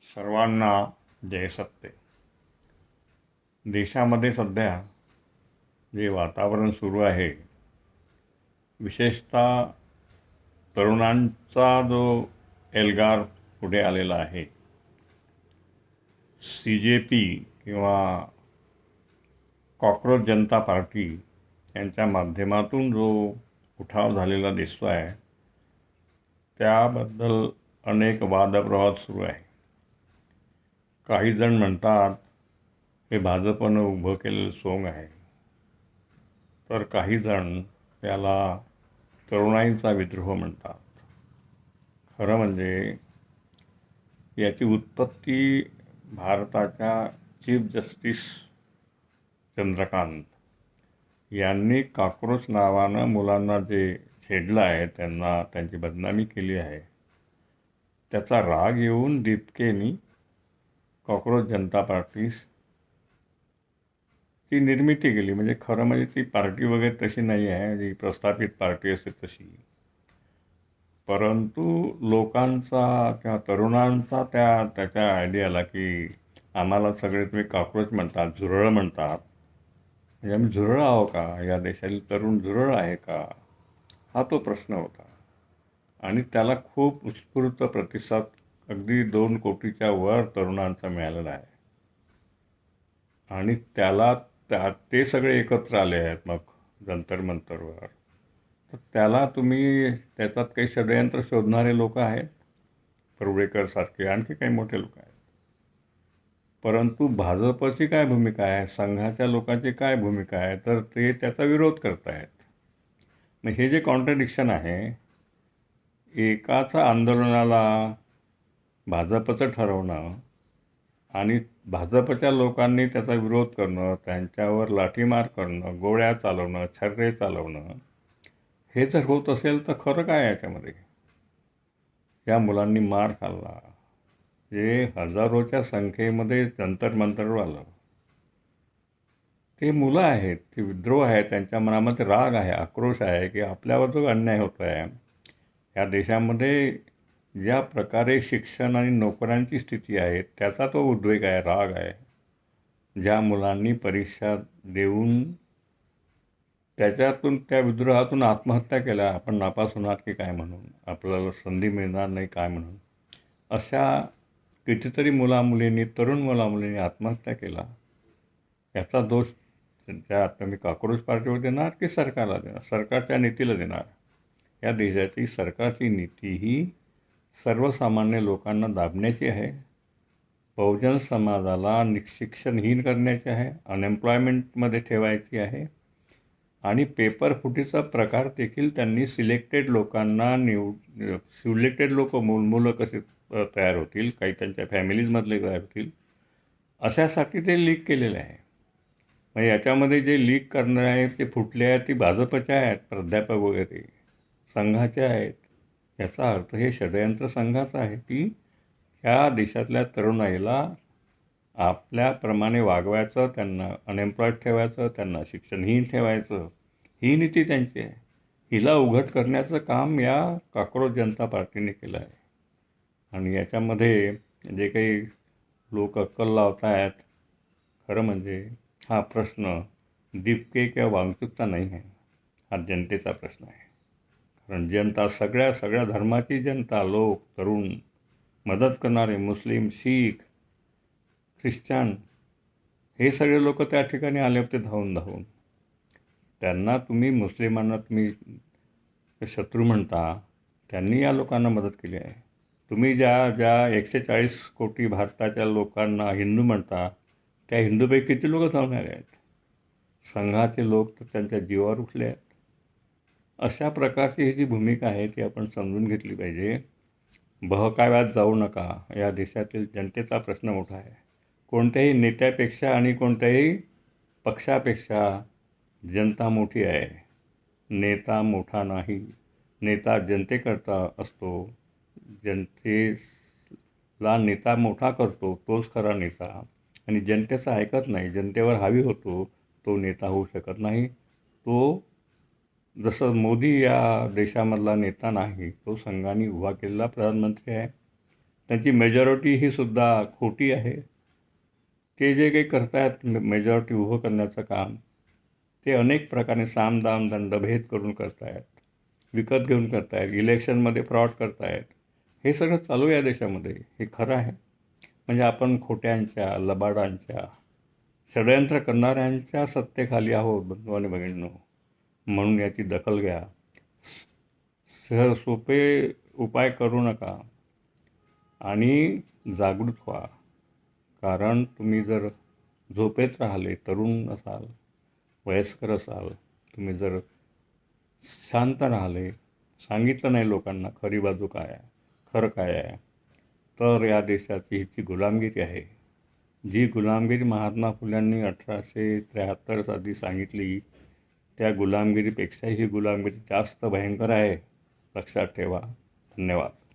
सर्वांना जय सत्य. देशामध्ये सध्या जे वातावरण सुरू आहे, विशेषतः तरुणांचा जो एल्गार पुढे आलेला आहे, CJP किंवा कॉकरोच जनता पार्टी यांच्या माध्यमातून जो उठाव झालेला दिसतो आहे, त्याबद्दल अनेक वादप्रवाद सुरू आहे. काही जण म्हणतात हे भाजपनं उभं केलेलं सोंग आहे, तर काही जण त्याला तरुणाईचा विद्रोह म्हणतात. खरं म्हणजे याची उत्पत्ती भारताच्या चीफ जस्टिस चंद्रकांत यांनी कॉकरोच नावानं मुलांना जे छेडलं आहे, त्यांची बदनामी केली आहे, त्याचा राग येऊन दीपकेनी कॉकरोच जनता पार्टीस ती निर्मिती केली. म्हणजे खरं म्हणजे ती पार्टी वगैरे तशी नाही आहे जी प्रस्थापित पार्टी असते तशी, परंतु लोकांचा किंवा तरुणांचा त्याच्या आयडियाला की आम्हाला सगळे तुम्ही कॉकरोच म्हणतात, झुरळ म्हणतात, म्हणजे आम्ही झुरळ आहो का? या देशातील तरुण झुरळ आहे का? हा तो प्रश्न होता. आणि त्याला खूप उत्स्फूर्त प्रतिसाद अगदी 2 कोटीच्या वर तरुणांचा मिळालेला आहे. आणि ते सगळे एकत्र आले आहेत मग जंतर मंतरवर. तर त्याला तुम्ही त्याच्यात काही षडयंत्र शोधणारे लोक आहेत, परुळेकर सारखे, आणखी काही मोठे लोक आहेत. परंतु भाजपची काय भूमिका आहे, संघाच्या लोकांची काय भूमिका आहे, तर ते त्याचा विरोध करत आहेत. मग हे जे कॉन्ट्रडिक्शन आहे, एकाचा आंदोलनाला भाजपचं ठरवणं आणि भाजपच्या लोकांनी त्याचा विरोध करणं, त्यांच्यावर लाठीमार करणं, गोळ्या चालवणं, छर्रे चालवणं, हे जर होत असेल तर खरं काय आहे याच्यामध्ये? या मुलांनी मार खाल्ला, जे हजारोच्या संख्येमध्ये जंतर मंतरवर आलं. ते मुलं आहेत, ते विद्रोह आहे, त्यांच्या मनामध्ये राग आहे, आक्रोश आहे की आपल्यावर जो अन्याय होतो आहे, या देशामध्ये ज्या प्रकारे शिक्षण आणि नोकऱ्यांची स्थिती आहे त्याचा तो उद्वेग आहे, राग आहे. ज्या मुलांनी परीक्षा देऊन त्याच्यातून, त्या विद्रोहातून आत्महत्या केल्या, आपण नापास होणार की काय म्हणून, आपल्याला संधी मिळणार नाही काय म्हणून, अशा कितीतरी मुलामुलींनी, तरुण मुलामुलींनी आत्महत्या केला. याचा दोष त्या मी कॉकरोच पार्टीवर देणार की सरकारला देणार? सरकारच्या नीतीला देणार. या देशाची सरकारची नीती ही सर्वसामान्य लोकांना दाबण्याची आहे, बहुजन समाजाला शिक्षणहीन करण्याची आहे, अनएम्प्लॉयमेंटमध्ये ठेवायची आहे. आणि पेपर फुटीचा प्रकार देखील त्यांनी सिलेक्टेड लोक मुलं कसे तयार होतील, काही त्यांच्या फॅमिलीजमधले तयार होतील, अशासाठी ते लीक केलेलं आहे. मग याच्यामध्ये जे लीक करणारे आहेत ते फुटले आहेत, ती भाजपचे आहेत, प्राध्यापक वगैरे संघाचे आहेत. याचा अर्थ हे षडयंत्र संघाचं आहे की ह्या देशातल्या तरुणाईला आपल्याप्रमाणे वागवायचं, त्यांना अनएम्प्लॉयड ठेवायचं, त्यांना शिक्षणहीन ठेवायचं, ही नीती त्यांची आहे. हिला उघड करण्याचं काम या कॉकरोच जनता पार्टीने केलं आहे. आणि याच्यामध्ये जे काही लोक अक्कल लावत आहेत, खरं म्हणजे हा प्रश्न दीपके किंवा वांगचूकचा नाही आहे, हा जनतेचा प्रश्न आहे. कारण जनता, सगळ्या धर्माची जनता, लोक, तरुण, मदत करणारे, मुस्लिम, शीख, ख्रिश्चन, हे सगळे लोक त्या ठिकाणी आले होते धावून. त्यांना तुम्ही, मुस्लिमांना तुम्ही शत्रू म्हणता, त्यांनी या लोकांना मदत केली आहे. तुम्ही ज्या 140 कोटी भारताच्या लोकांना हिंदू म्हणता, त्या हिंदूपैकी किती लोक धावून आले आहेत? संघाचे लोक तर त्यांच्या जीवावर उठले आहेत. अशा प्रकारची ही जी भूमिका आहे ती आपण समजून घेतली पाहिजे. बहकाव्यात जाऊ नका. या देशातील जनतेचा प्रश्न मोठा आहे. कोणत्याही नेत्यापेक्षा आणि कोणत्याही पक्षापेक्षा जनता मोठी आहे, नेता मोठा नाही. नेता जनतेकरता असतो, जनतेला नेता मोठा करतो तोच खरा नेता. आणि जनतेचं ऐकत नाही, जनतेवर हावी होतो, तो नेता होऊ शकत नाही. तो जसं मोदी या देशामधला नेता नाही, तो संघाने उभा केलेला प्रधानमंत्री आहे. त्यांची मेजॉरिटी ही सुद्धा खोटी आहे. ते जे काही करतायत मेजॉरिटी उभं करण्याचं काम, ते अनेक प्रकारे सामदाम दंडभेद करून करतायत, विकत घेऊन करतायत, इलेक्शनमध्ये फ्रॉड करतायत. हे सगळं चालू आहे या देशामध्ये. हे खरं आहे. म्हणजे आपण खोट्यांच्या, लबाडांच्या, षडयंत्र करणाऱ्यांच्या सत्तेखाली आहोत बंधू आणि भगिनींनो. म्हणून याची दखल घ्या. सोपे उपाय करू नका आणि जागृत व्हा. कारण तुम्ही जर झोपेत राहिले, तरुण असाल, वयस्कर असाल, तुम्ही जर शांत राहिले, सांगितलं नाही लोकांना खरी बाजू काय आहे, खरं काय आहे, तर या देशाची हिची गुलामगिरी आहे. जी गुलामगिरी महात्मा फुल्यांनी 1873 साली सांगितली, त्या गुलामगिरीपेक्षा ही गुलामगिरी जास्त भयंकर आहे. लक्षात ठेवा. धन्यवाद.